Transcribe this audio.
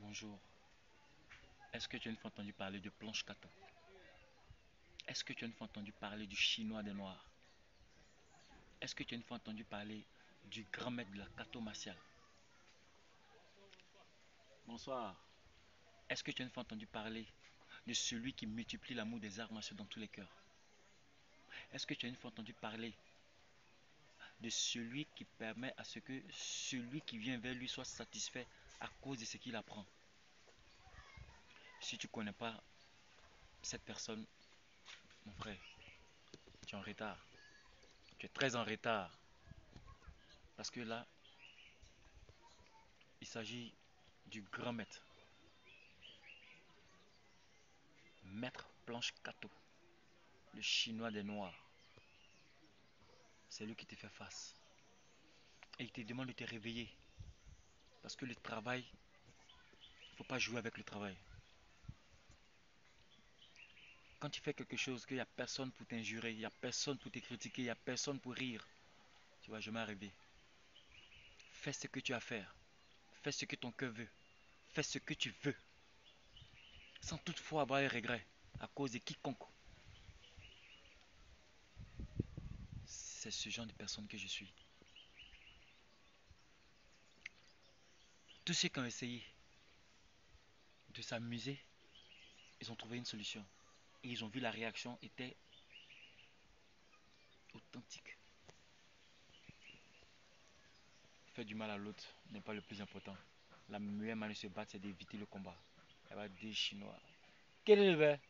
Bonjour. Est-ce que tu as une fois entendu parler de planche kata? Est-ce que tu as une fois entendu parler du chinois des noirs? Est-ce que tu as une fois entendu parler du grand maître de la kato martiale? Bonsoir. Est-ce que tu as une fois entendu parler de celui qui multiplie l'amour des arts martiaux dans tous les cœurs? Est-ce que tu as une fois entendu parler de celui qui permet à ce que celui qui vient vers lui soit satisfait à cause de ce qu'il apprend? Si tu ne connais pas cette personne, mon frère, tu es en retard. Tu es très en retard. Parce que là, il s'agit du grand maître. Maître Planche Kato, le chinois des noirs. C'est lui qui te fait face. Et il te demande de te réveiller. Parce que le travail, il ne faut pas jouer avec le travail. Quand tu fais quelque chose, qu'il n'y a personne pour t'injurer, il n'y a personne pour te critiquer, il n'y a personne pour rire, tu vas jamais arriver. Fais ce que tu as à faire. Fais ce que ton cœur veut. Fais ce que tu veux. Sans toutefois avoir un regret à cause de quiconque. C'est ce genre de personne que je suis. Tous ceux qui ont essayé de s'amuser, ils ont trouvé une solution. Et ils ont vu la réaction était authentique. Faire du mal à l'autre n'est pas le plus important. La meilleure manière de se battre, c'est d'éviter le combat. Elle va dire chinois. Quel est le verre?